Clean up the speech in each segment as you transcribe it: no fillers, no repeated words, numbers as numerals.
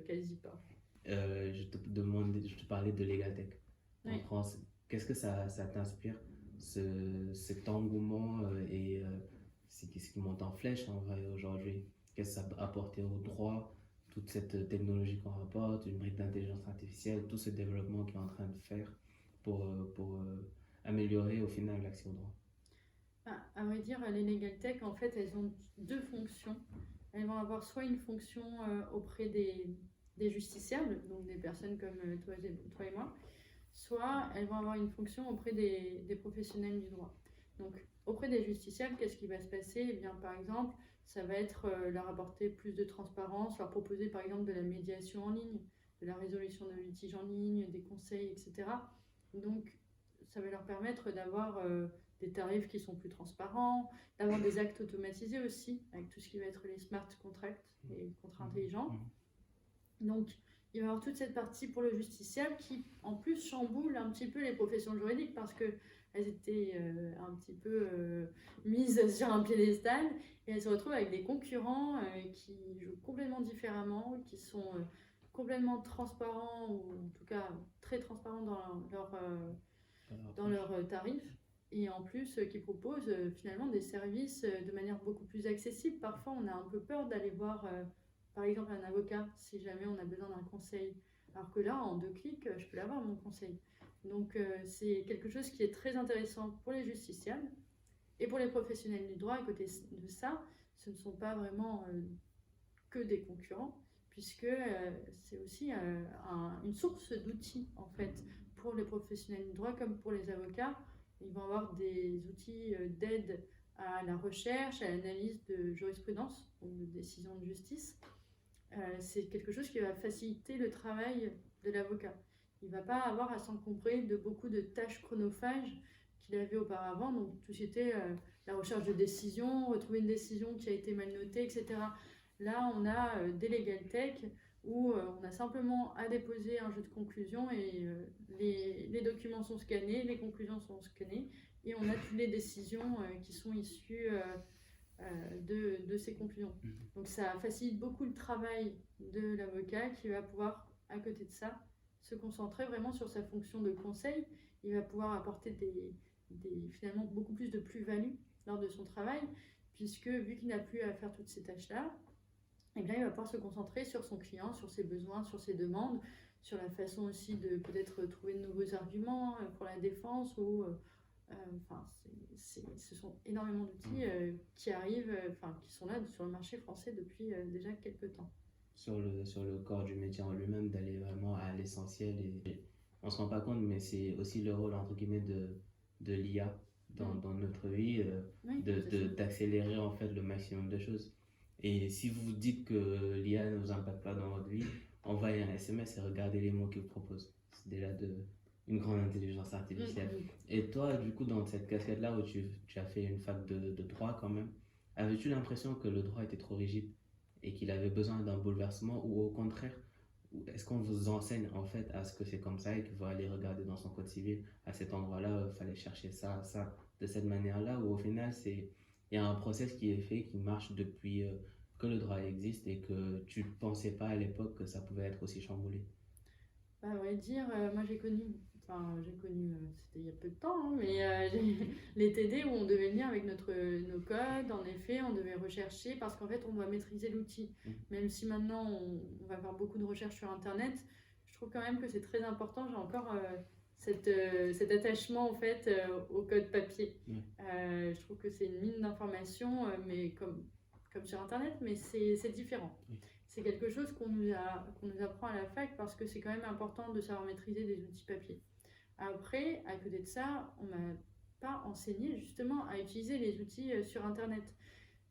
quasi pas. Je te parlais de Legaltech. En Oui. France, qu'est-ce que ça t'inspire, cet engouement et ce qui monte en flèche en vrai aujourd'hui? Qu'est-ce que ça peut apporter au droit, toute cette technologie qu'on rapporte, une brique d'intelligence artificielle, tout ce développement qui est en train de faire pour améliorer au final l'accès au droit? À vrai dire, les Legal Tech, en fait, elles ont deux fonctions. Elles vont avoir soit une fonction auprès des justiciables, donc des personnes comme toi et moi, soit elles vont avoir une fonction auprès des professionnels du droit. Donc, auprès des justiciables, qu'est-ce qui va se passer? Eh bien, par exemple, ça va être leur apporter plus de transparence, leur proposer par exemple de la médiation en ligne, de la résolution de litiges en ligne, des conseils, etc. Donc, ça va leur permettre d'avoir des tarifs qui sont plus transparents, d'avoir des actes automatisés aussi, avec tout ce qui va être les smart contracts, les contrats intelligents. Donc, il va y avoir toute cette partie pour le justiciable qui, en plus, chamboule un petit peu les professions juridiques parce qu'elles étaient un petit peu mises sur un piédestal et elles se retrouvent avec des concurrents qui jouent complètement différemment, qui sont complètement transparents ou en tout cas très transparents dans leurs tarifs et en plus qui proposent finalement des services de manière beaucoup plus accessible. Parfois, on a un peu peur d'aller voir par exemple un avocat si jamais on a besoin d'un conseil. Alors que là, en 2 clics, je peux l'avoir mon conseil. Donc c'est quelque chose qui est très intéressant pour les justiciables et pour les professionnels du droit. À côté de ça, ce ne sont pas vraiment que des concurrents, puisque c'est aussi une source d'outils en fait pour les professionnels du droit comme pour les avocats. Ils vont avoir des outils d'aide à la recherche, à l'analyse de jurisprudence ou de décisions de justice. C'est quelque chose qui va faciliter le travail de l'avocat. Il ne va pas avoir à s'encombrer de beaucoup de tâches chronophages qu'il avait auparavant. Donc tout c'était la recherche de décision, retrouver une décision qui a été mal notée, etc. Là, on a des Legal Tech où on a simplement à déposer un jeu de conclusion et les documents sont scannés, les conclusions sont scannées et on a toutes les décisions qui sont issues de ces conclusions. Donc ça facilite beaucoup le travail de l'avocat qui va pouvoir, à côté de ça, se concentrer vraiment sur sa fonction de conseil. Il va pouvoir apporter finalement beaucoup plus de plus-value lors de son travail, puisque vu qu'il n'a plus à faire toutes ces tâches-là, et bien, il va pouvoir se concentrer sur son client, sur ses besoins, sur ses demandes, sur la façon aussi de peut-être trouver de nouveaux arguments pour la défense ou enfin, ce sont énormément d'outils qui arrivent, qui sont là sur le marché français depuis déjà quelques temps. Sur le corps du métier en lui-même, d'aller vraiment à l'essentiel. Et on se rend pas compte, mais c'est aussi le rôle, entre guillemets, de l'IA dans notre vie, Oui, d'accélérer en fait le maximum de choses. Et si vous dites que l'IA ne vous impacte pas dans votre vie, envoyez un SMS et regardez les mots qu'il vous propose. C'est déjà une grande intelligence artificielle. Et toi, du coup, dans cette casquette-là où tu as fait une fac de droit quand même, avais-tu l'impression que le droit était trop rigide et qu'il avait besoin d'un bouleversement, ou au contraire, est-ce qu'on vous enseigne en fait à ce que c'est comme ça et qu'il faut aller regarder dans son code civil à cet endroit-là, il fallait chercher ça, de cette manière-là, ou au final il y a un process qui est fait, qui marche depuis que le droit existe et que tu ne pensais pas à l'époque que ça pouvait être aussi chamboulé? À vrai dire, moi c'était il y a peu de temps, hein, mais les TD où on devait venir avec nos codes, en effet, on devait rechercher parce qu'en fait, on doit maîtriser l'outil. Même si maintenant, on va faire beaucoup de recherches sur Internet, je trouve quand même que c'est très important. J'ai encore cet attachement, en fait, au code papier. Je trouve que c'est une mine d'informations, mais comme sur Internet, mais c'est différent. C'est quelque chose qu'on nous apprend à la fac parce que c'est quand même important de savoir maîtriser des outils papier. Après, à côté de ça, on m'a pas enseigné justement à utiliser les outils sur Internet.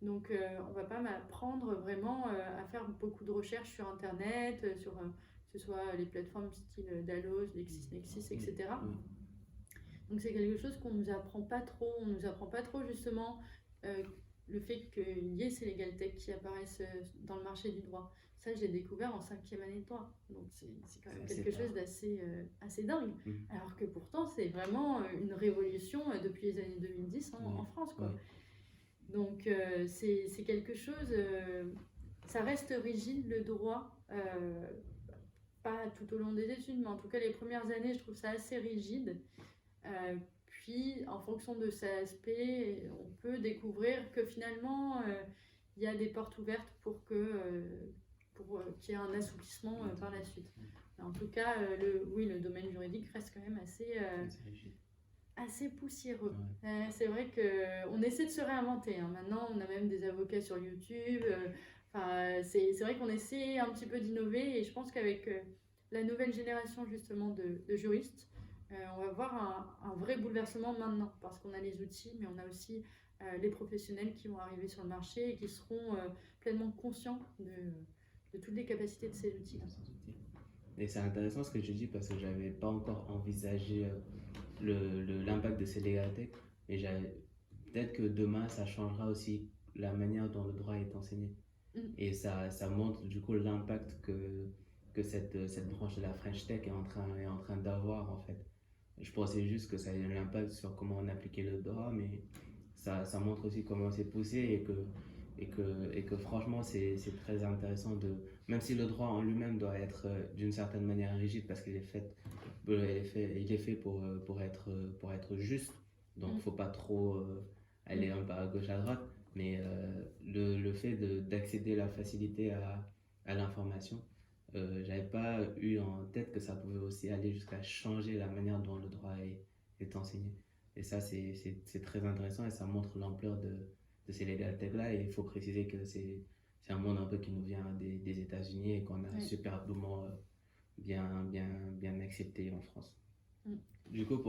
Donc, on va pas m'apprendre vraiment à faire beaucoup de recherches sur Internet, que ce soit les plateformes style Dallos, LexisNexis, etc. Donc, c'est quelque chose qu'on nous apprend pas trop. On nous apprend pas trop justement le fait qu'il y ait ces Legal Tech qui apparaissent dans le marché du droit. Ça, j'ai découvert en 5e année de droit. Donc, c'est quand même quelque chose d'assez assez dingue. Alors que pourtant, c'est vraiment une révolution depuis les années 2010 en France, quoi. Donc, c'est quelque chose... ça reste rigide, le droit, Euh, Pas tout au long des études, mais en tout cas les premières années, je trouve ça assez rigide. Puis, en fonction de cet aspect, on peut découvrir que finalement, il y a des portes ouvertes pour qu'il y ait un assouplissement par la suite. En tout cas, oui, le domaine juridique reste quand même assez poussiéreux. Ouais. C'est vrai qu'on essaie de se réinventer, hein. Maintenant, on a même des avocats sur YouTube. Enfin, c'est vrai qu'on essaie un petit peu d'innover et je pense qu'avec la nouvelle génération justement de juristes, on va voir un vrai bouleversement maintenant parce qu'on a les outils, mais on a aussi les professionnels qui vont arriver sur le marché et qui seront pleinement conscients de toutes les capacités de ces outils-là. Et c'est intéressant ce que tu dis parce que j'avais pas encore envisagé l'impact de ces legal tech, mais peut-être que demain ça changera aussi la manière dont le droit est enseigné. Et ça montre du coup l'impact que cette branche de la French Tech est en train d'avoir en fait. Je pensais juste que ça avait un impact sur comment on appliquait le droit, mais ça montre aussi comment c'est poussé et que franchement c'est très intéressant même si le droit en lui-même doit être d'une certaine manière rigide parce qu'il est fait, il est fait pour être juste, donc faut pas trop aller un peu à gauche à droite, mais le fait d'accéder la facilité à l'information, j'avais pas eu en tête que ça pouvait aussi aller jusqu'à changer la manière dont le droit est enseigné. Et ça, c'est très intéressant et ça montre l'ampleur de ces legal tech-là. Et il faut préciser que c'est un monde un peu qui nous vient des États-Unis et qu'on a superbement bien accepté en France. Du coup,